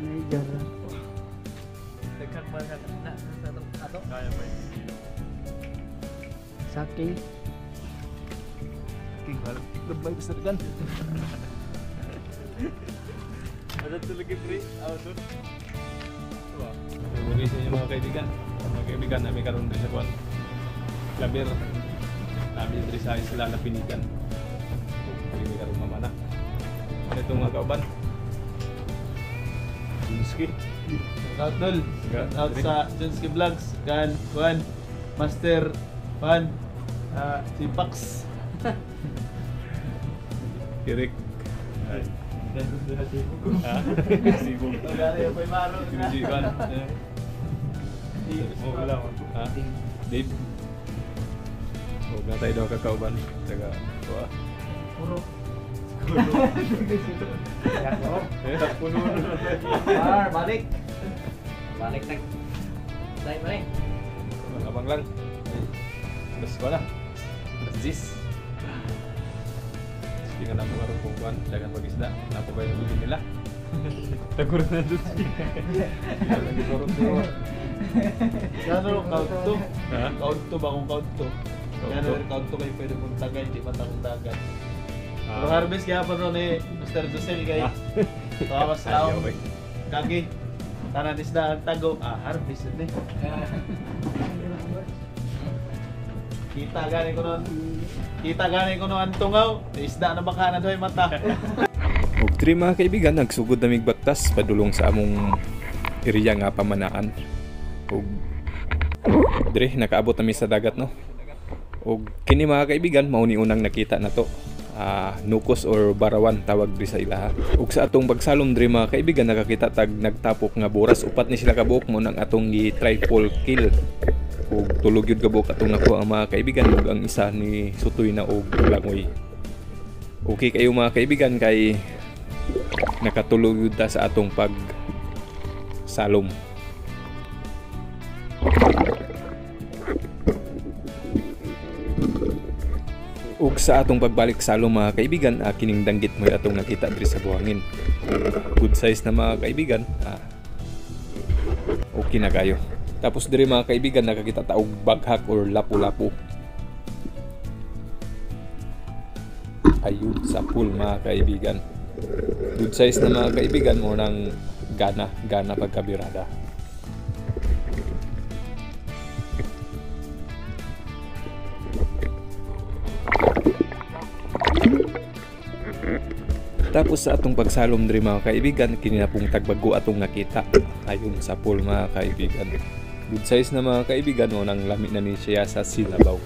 Naijar. Daghan man nga na sa ato. Kaya ba yun? Saking. King hal. Gabay basta gan. Ada tu lagi free. Aw tu. Diba? Bugay sa inyo mga kaibigan. Mga kaibigan namin karon din sa kuan. Labir. Namin diri sa isla na Pinigan. Kami karon mamana. Ano itong mga kauban? Jinski. Shout out out sa Junski Vlogs kan Juan Master Pan si Pax. Kirik. Ay. Dan sudah sibuk. Ha? Sibuk. Tagali pa maro na. Hindi kan. Di Mo wala mo. Ha? Dave. Huwag na tayo daw kakauban. Taga. Kuha. puro. Puno. Balik. Balik tak. Dai balik. Abang lang. Terus ko na. Terus sige nga na mga rupong kuhan, dagan pag-isda. Napo ba yung bili nila? Tagur na doon siya. Lagi korot nyo. Ano count to? Ha? Count to ba kung count to? Count Ano to? count to kayo pwede mong tagay, di matang dagat. Ah. Pero harvest kaya pa ron eh, Mr. Josel kay tawas Ayaw, lang. bay. Kagi. Tanan isda ang tago. Harvest yun eh. Kita gani ko nun. Kita gani ko nun ang tungaw. Isda na baka na doy mata. Og diri mga kaibigan, nagsugod na mig baktas padulong sa among area nga pamanaan. Og diri nakaabot na mi sa dagat no. Og kini mga kaibigan, mao ni unang nakita na to. Nukos or barawan tawag diri sa ilaha. Ug sa atong pagsalom diri mga kaibigan, nakakita tag nagtapok nga buras, upat ni sila kabuok mo nang atong gi-triple kill. Ug tulog yun kabuok atong nako ang mga kaibigan, ug ang isa ni sutoy na og langoy. Okay kayo mga kaibigan kay nakatulog yun ta sa atong pag salom. Ug sa atong pagbalik salom mga kaibigan, kining danggit mo atong nakita diri sa buhangin. Good size na mga kaibigan. Okay na kayo. Tapos diri mga kaibigan, nakakita taog baghak or lapu-lapu. Ayun sa pool mga kaibigan. Good size na mga kaibigan mo ng gana pagkabirada. Tapos sa atong pagsalom diri mga kaibigan, kini na pong tagbago atong nakita. Ayun sa pool mga kaibigan. Good size na mga kaibigan mo nang lami na ni siya sa sinabaw.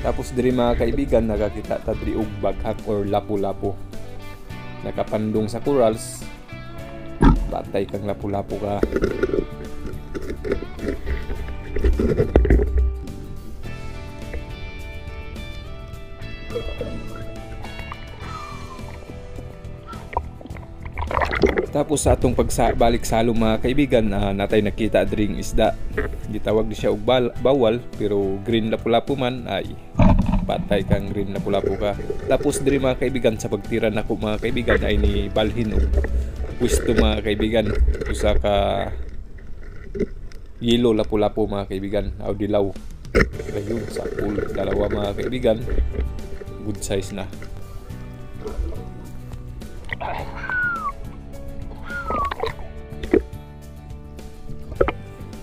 Tapos diri mga kaibigan, nakakita ta diri og baghak or lapu-lapu. Nakapandong sa corals. Batay kang lapu-lapu ka. Tapos sa atong pagbalik salom mga kaibigan, natay nakita dring isda. Gitawag di siya og bawal pero green lapu-lapu man ay patay kang green lapu-lapu ka. Tapos diri mga kaibigan, sa pagtira nako mga kaibigan ay ni balhin og pwesto mga kaibigan. Usa ka yellow lapu-lapu mga kaibigan, aw dilaw. Ayun sa pool, dalawa mga kaibigan. Good size na.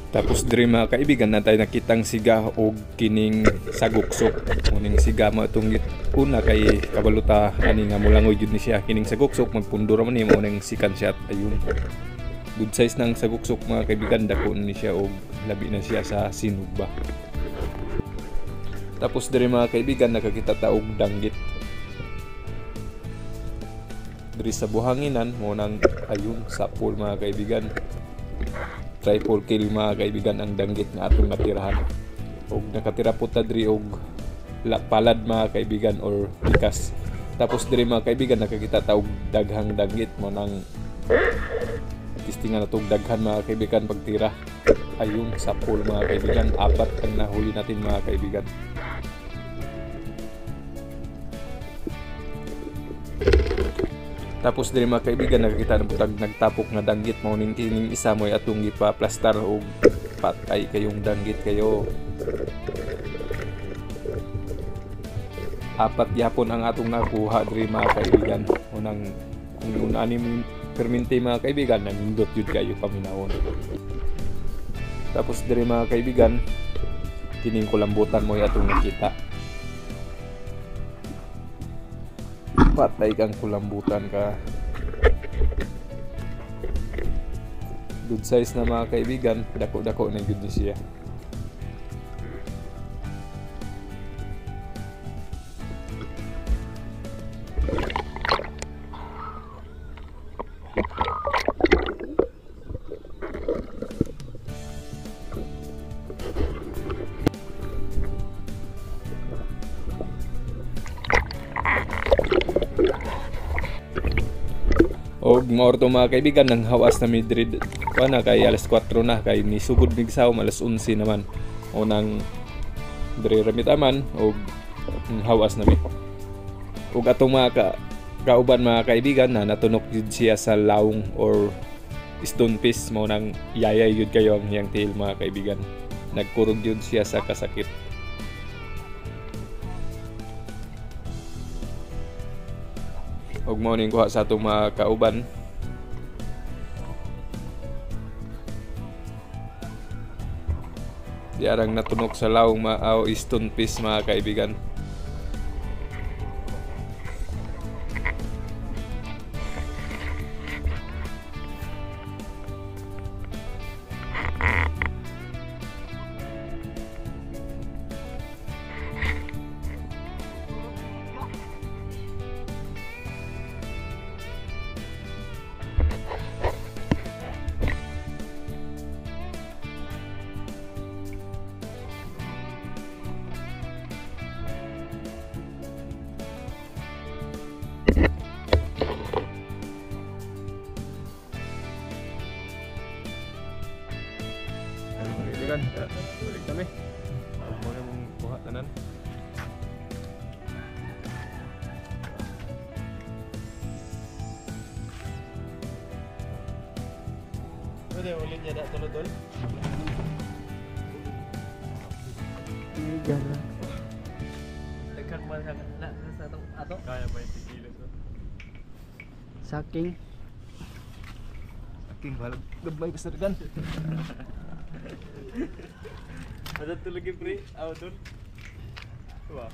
Tapos diri mga kaibigan, natay nakitang siga og kining saguksok. Muning siga mo itong una kay kabaluta ani nga mulangoy jud ni siya. Kining saguksok magpundura man ni mo ning second shot. Ayun. Good size ng saguksok mga kaibigan, dako ni siya og labi na siya sa sinugba. Tapos diri mga kaibigan, nakakita ta og danggit. Diri sa buhanginan mo nang ayun sa pool mga kaibigan. Triple kill mga kaibigan ang danggit na atong natirahan. Og nakatira po ta diri og palad mga kaibigan or likas. Tapos diri mga kaibigan, nakakita ta og daghang danggit mo nang tistingan natong daghan mga kaibigan pagtira. Ayun sa pool mga kaibigan, apat ang nahuli natin mga kaibigan. Tapos diri mga kaibigan nakakita na butag nagtapok nga danggit mao ning kining isa mo'y atong gipa-plastar og patay kayong danggit kayo. Apat yapon ang atong nakuha diri mga kaibigan. Unang kung anim perminti mga kaibigan nindot yun kayo paminawon. Tapos diri mga kaibigan kining kulambutan mo'y atong nakita. Patay kang kulambutan ka. Good size na mga kaibigan, dako-dako na good siya. Og maorto mga kaibigan nang hawas na Madrid na kay alas 4 na kay ni sugod mig saw alas 11 naman o nang diri ramitaman og hawas na mi. Og atong mga kauban mga kaibigan na natunok jud siya sa laong or stone fish mo nang yayay jud kayo ang iyang tail mga kaibigan. Nagkurog jud siya sa kasakit. Og mao ning kuha sa atong mga kauban. Diarang natunok sa laong maaw stone fish mga kaibigan. Kaibigan, balik kami. Muna mong kuha tanan. Pwede ulit niya na tulod-tol? Gana. Nagkag man na sa atong ato? Kaya ba yung tigilos? Saking. King balag gabay ka sa dagan. Ada tulog yung pre, out doon. Diba?